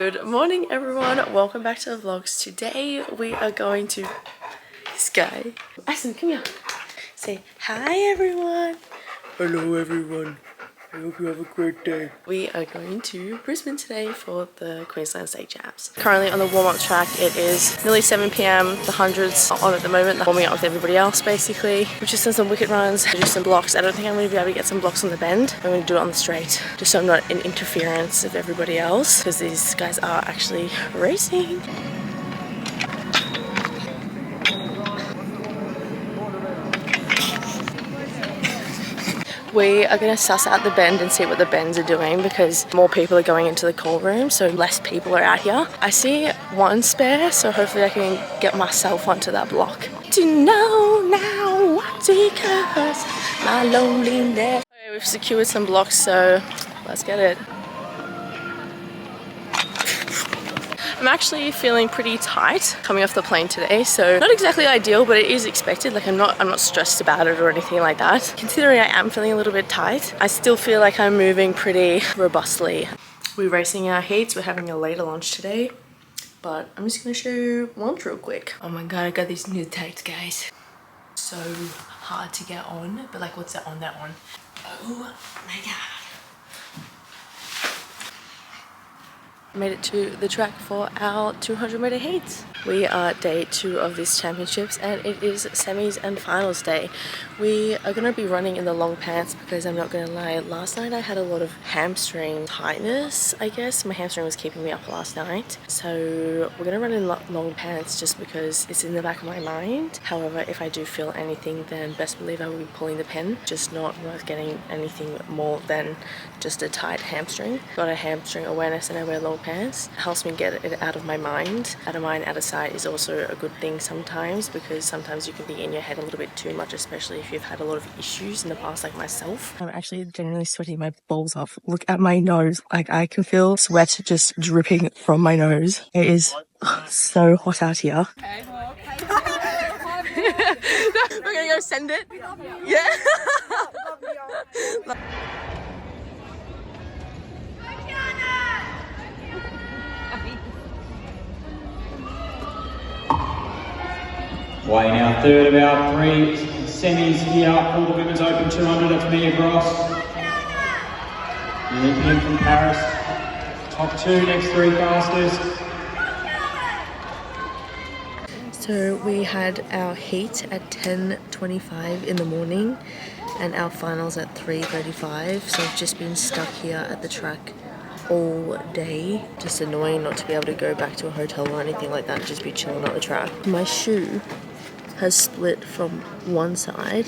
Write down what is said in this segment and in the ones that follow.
Good morning everyone, welcome back to the vlogs. Today we are going to this guy. Aston, come here. Say hi everyone. Hello everyone. I hope you have a great day. We are going to Brisbane today for the Queensland State Champs. Currently on the warm-up track, it is nearly 7 p.m. The hundreds are on at the moment. They're warming up with everybody else basically. We've just done some wicket runs, do some blocks. I don't think I'm going to be able to get some blocks on the bend. I'm going to do it on the straight, just so I'm not in interference of everybody else, because these guys are actually racing. We are going to suss out the bend and see what the bends are doing, because more people are going into the call room, so less people are out here. I see one spare, so hopefully I can get myself onto that block. To know now what to curse my loneliness. Okay, we've secured some blocks, so let's get it. I'm actually feeling pretty tight coming off the plane today, so not exactly ideal, but it is expected. Like I'm not stressed about it or anything like that. Considering I am feeling a little bit tight, I still feel like I'm moving pretty robustly. We're racing our heats. We're having a later lunch today, but I'm just gonna show you lunch real quick. Oh my god, I got these new tights, guys. So hard to get on, but like, what's that on that one? Oh my god. Made it to the track for our 200-meter heats. We are day 2 of these championships and it is semis and finals day. We are going to be running in the long pants because I'm not going to lie, last night I had a lot of hamstring tightness, I guess. My hamstring was keeping me up last night. So we're going to run in long pants just because it's in the back of my mind. However, if I do feel anything, then best believe I will be pulling the pen. Just not worth getting anything more than just a tight hamstring. Got a hamstring awareness and I wear long pants. It helps me get it out of my mind. Out of mind, out of sight is also a good thing sometimes, because sometimes you can be in your head a little bit too much, especially if you've had a lot of issues in the past like myself. I'm actually genuinely sweating my balls off. Look at my nose. Like I can feel sweat just dripping from my nose. It is so hot out here. We're gonna go send it. Yeah. Weighing our third of our 3 semis here for the Women's Open 200, that's Mia Gross. Olympian from Paris. Top 2, next 3 fastest. So we had our heat at 10:25 in the morning and our finals at 3:35. So I've just been stuck here at the track all day. Just annoying not to be able to go back to a hotel or anything like that, just be chilling at the track. My shoe has split from one side,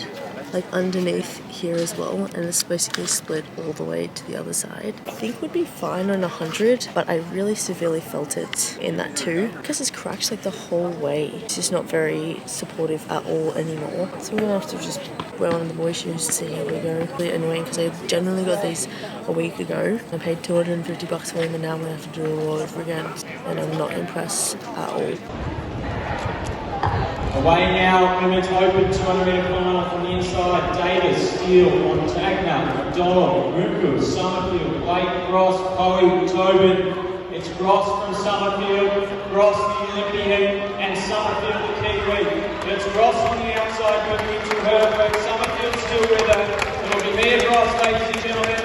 like underneath here as well, and it's basically split all the way to the other side. I think would be fine on 100, but I really severely felt it in that too, because it's cracked like the whole way. It's just not very supportive at all anymore. So we're gonna have to just wear one of the boy shoes to see how we go. Really annoying because I generally got these a week ago. I paid $250 for them and now I'm gonna have to do it all over again, and I'm not impressed at all. Away now, Women's Open 200-meter final from the inside. Davis, Steele, Montagna, McDonald, Ruku, Summerfield, Blake, Gross, Poe, Tobin. It's Gross from Summerfield, Gross the Olympian, and Summerfield the Kiwi. It's Gross on the outside going into her, but Summerfield still with her. It'll be Mia Gross, ladies and gentlemen.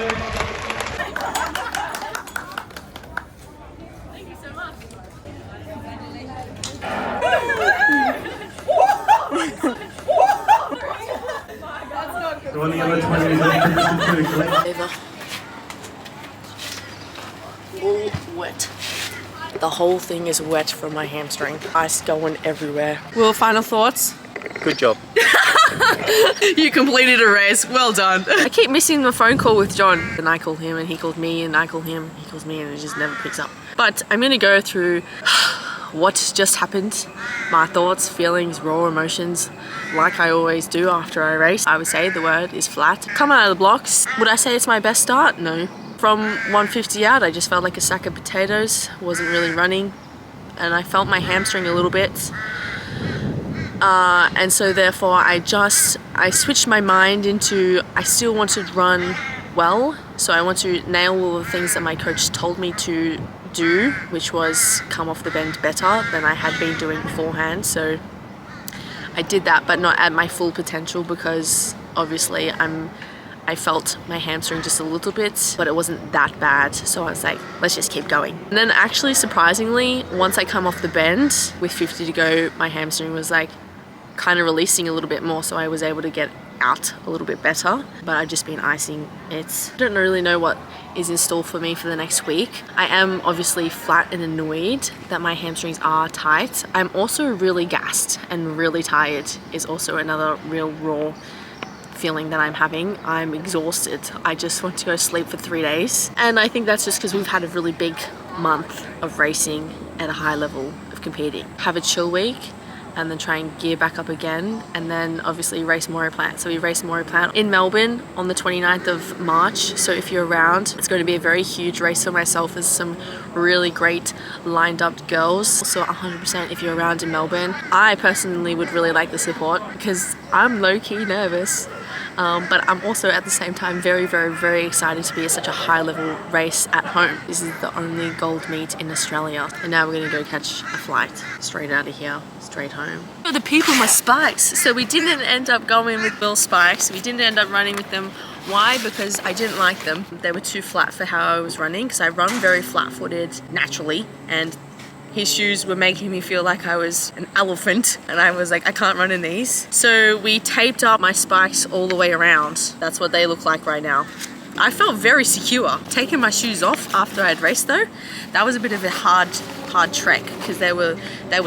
Thank you so much. So on the other 20 all wet. The whole thing is wet from my hamstring. Ice going everywhere. Will, final thoughts? Good job. You completed a race. Well done. I keep missing the phone call with John. And I call him and he called me and I call him. He calls me and it just never picks up. But I'm going to go through what just happened, my thoughts, feelings, raw emotions, like I always do after I race. I would say the word is flat. Come out of the blocks. Would I say it's my best start? No. From 150 out, I just felt like a sack of potatoes. Wasn't really running, and I felt my hamstring a little bit. And so therefore I switched my mind into, I still want to run well, so I want to nail all the things that my coach told me to do, which was come off the bend better than I had been doing beforehand. So I did that, but not at my full potential, because obviously I felt my hamstring just a little bit, but it wasn't that bad. So I was like, let's just keep going. And then actually, surprisingly, once I come off the bend with 50 to go, my hamstring was like kind of releasing a little bit more. So I was able to get out a little bit better, but I've just been icing it. I don't really know what is in store for me for the next week. I am obviously flat and annoyed that my hamstrings are tight. I'm also really gassed and really tired is also another real raw feeling that I'm having. I'm exhausted. I just want to go sleep for 3 days. And I think that's just because we've had a really big month of racing at a high level of competing. Have a chill week and then try and gear back up again, and then obviously race Maurie Plant. So we race Maurie Plant in Melbourne on the 29th of March. So if you're around, it's going to be a very huge race for myself. There's some really great lined up girls. So 100% if you're around in Melbourne. I personally would really like the support because I'm low-key nervous. But I'm also at the same time very, very, very excited to be at such a high level race at home. This is the only gold meet in Australia. And now we're gonna go catch a flight straight out of here, straight home. The people, my spikes. So we didn't end up going with Bill's spikes. We didn't end up running with them. Why? Because I didn't like them. They were too flat for how I was running, because I run very flat-footed naturally, and his shoes were making me feel like I was an elephant, and I was like, I can't run in these. So we taped up my spikes all the way around. That's what they look like right now. I felt very secure. Taking my shoes off after I'd raced though, that was a bit of a hard trek, because they were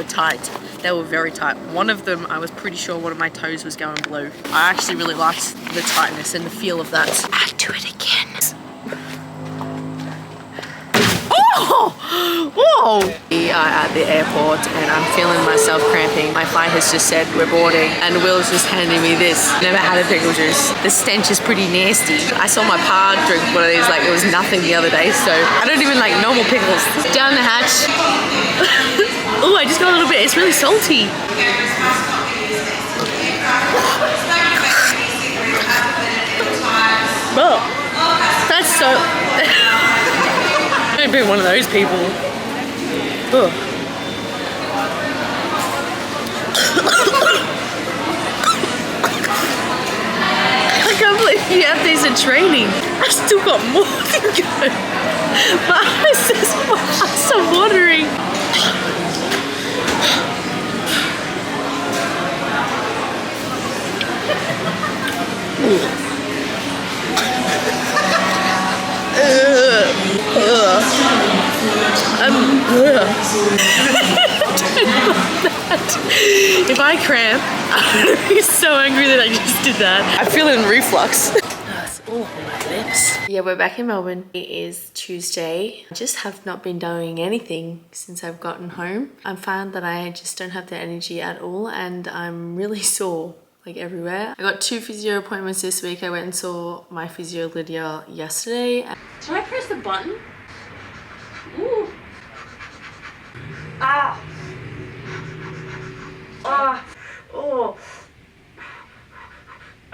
tight. They were very tight. One of them, I was pretty sure one of my toes was going blue. I actually really liked the tightness and the feel of that. I'd do it again. Whoa! We are at the airport and I'm feeling myself cramping. My flight has just said we're boarding and Will's just handing me this. Never had a pickle juice. The stench is pretty nasty. I saw my pa drink one of these like it was nothing the other day, so I don't even like normal pickles. Down the hatch. Oh, I just got a little bit. It's really salty. Bro, that's so... I've been one of those people. Ugh. I can't believe you have these in training. I still got more to go. My eyes are watering. If I cramp, I'm gonna be so angry that I just did that. I'm feeling reflux. That's all on my lips. Yeah, we're back in Melbourne. It is Tuesday. I just have not been doing anything since I've gotten home. I found that I just don't have the energy at all, and I'm really sore. Like everywhere. I got 2 physio appointments this week. I went and saw my physio Lydia yesterday. Should I press the button? Ooh. Ah. Ah. Oh.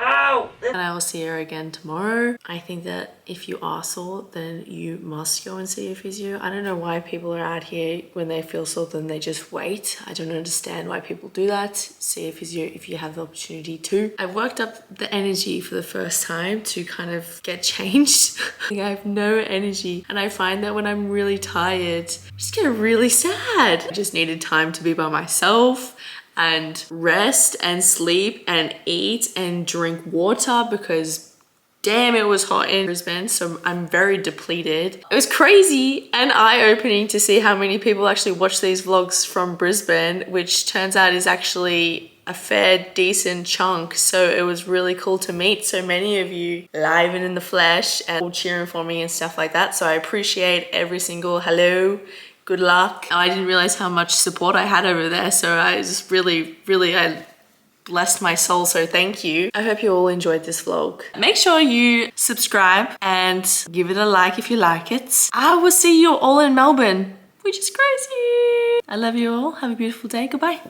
Ow. And I will see her again tomorrow. I think that if you are sore, then you must go and see a physio. I don't know why people are out here when they feel sore, then they just wait. I don't understand why people do that. See a physio if you have the opportunity to. I've worked up the energy for the first time to kind of get changed. I have no energy, and I find that when I'm really tired, I just get really sad. I just needed time to be by myself and rest and sleep and eat and drink water, because damn, it was hot in Brisbane, so I'm very depleted. It was crazy and eye-opening to see how many people actually watch these vlogs from Brisbane, which turns out is actually a fair decent chunk. So it was really cool to meet so many of you live and in the flesh and all cheering for me and stuff like that. So I appreciate every single hello. Good luck. I didn't realize how much support I had over there, so I just really, I blessed my soul, so thank you. I hope you all enjoyed this vlog. Make sure you subscribe and give it a like if you like it. I will see you all in Melbourne, which is crazy. I love you all. Have a beautiful day. Goodbye.